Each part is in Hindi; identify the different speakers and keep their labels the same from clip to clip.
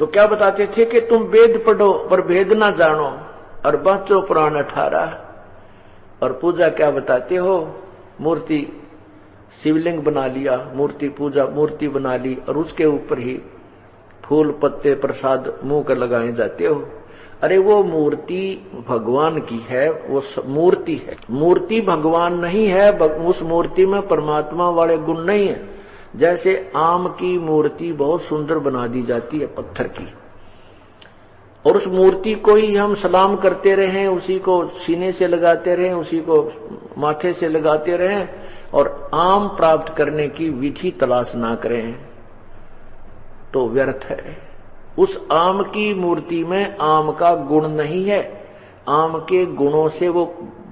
Speaker 1: तो क्या बताते थे कि तुम वेद पढ़ो पर भेद ना जानो और बचो पुराण 18। और पूजा क्या बताते हो, मूर्ति शिवलिंग बना लिया, मूर्ति पूजा मूर्ति बना ली और उसके ऊपर ही फूल पत्ते प्रसाद मुंह कर लगाए जाते हो। अरे वो मूर्ति भगवान की है, वो मूर्ति है, मूर्ति भगवान नहीं है। उस मूर्ति में परमात्मा वाले गुण नहीं है। जैसे आम की मूर्ति बहुत सुंदर बना दी जाती है पत्थर की, और उस मूर्ति को ही हम सलाम करते रहें, उसी को सीने से लगाते रहें, उसी को माथे से लगाते रहें और आम प्राप्त करने की विधि तलाश ना करें तो व्यर्थ है। उस आम की मूर्ति में आम का गुण नहीं है। आम के गुणों से वो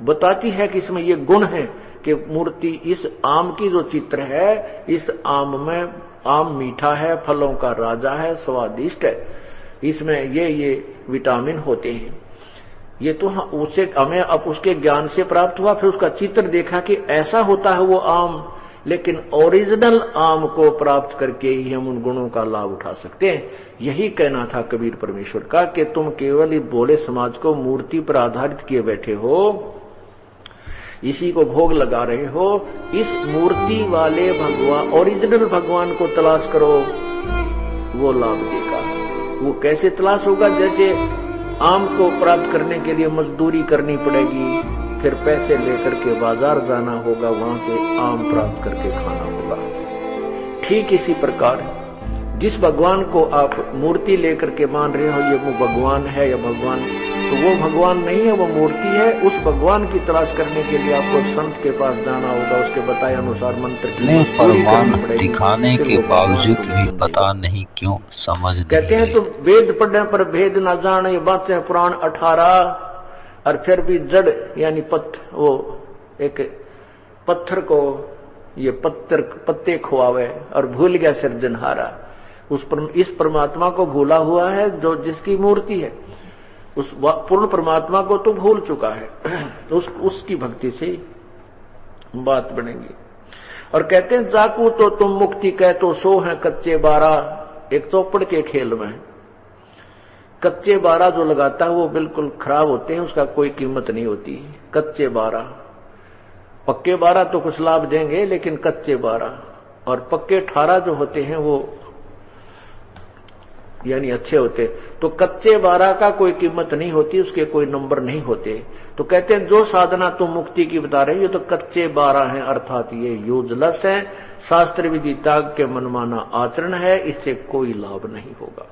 Speaker 1: बताती है कि इसमें ये गुण है कि मूर्ति इस आम की जो चित्र है, इस आम में आम मीठा है, फलों का राजा है, स्वादिष्ट है, इसमें ये विटामिन होते हैं। ये तो उसे हमें अब उसके ज्ञान से प्राप्त हुआ, फिर उसका चित्र देखा कि ऐसा होता है वो आम। लेकिन ओरिजिनल आम को प्राप्त करके ही हम उन गुणों का लाभ उठा सकते हैं। यही कहना था कबीर परमेश्वर का कि तुम केवल इस भोले समाज को मूर्ति पर आधारित किए बैठे हो, इसी को भोग लगा रहे हो। इस मूर्ति वाले भगवान, ओरिजिनल भगवान को तलाश करो, वो लाभ देगा। वो कैसे तलाश होगा? जैसे आम को प्राप्त करने के लिए मजदूरी करनी पड़ेगी, फिर पैसे लेकर के बाजार जाना होगा, वहां से आम प्राप्त करके खाना होगा। ठीक इसी प्रकार जिस भगवान को आप मूर्ति लेकर के मान रहे हो ये वो भगवान है या भगवान, तो वो भगवान नहीं है, वो मूर्ति है। उस भगवान की तलाश करने के लिए आपको संत के पास जाना होगा, उसके बताए अनुसार मंत्र की
Speaker 2: प्रमाण दिखाने के बावजूद भी पता नहीं क्यों समझ नहीं
Speaker 1: कहते हैं। तो वेद पढ़ने पर भेद न जाने, बातें पुराण 18। और फिर भी जड़ यानी वो एक पत्थर को ये पत्ते खुआवे और भूल गया सिरजनहारा। इस परमात्मा को भूला हुआ है जो जिसकी मूर्ति है, उस पूर्ण परमात्मा को तो भूल चुका है। तो उसकी भक्ति से बात बनेगी। और कहते हैं जाकू तो तुम मुक्ति कह तो सो है कच्चे 12। एक चौपड़ के खेल में कच्चे 12 जो लगाता है वो बिल्कुल खराब होते हैं, उसका कोई कीमत नहीं होती। कच्चे 12, पक्के 12 तो कुछ लाभ देंगे, लेकिन कच्चे 12 और पक्के 18 जो होते हैं वो यानी अच्छे होते। तो कच्चे 12 का कोई कीमत नहीं होती, उसके कोई नंबर नहीं होते। तो कहते हैं जो साधना तुम मुक्ति की बता रहे हो ये तो कच्चे 12 हैं, अर्थात ये यूजलेस है, शास्त्र विधि त्याग के मनमाना आचरण है, इससे कोई लाभ नहीं होगा।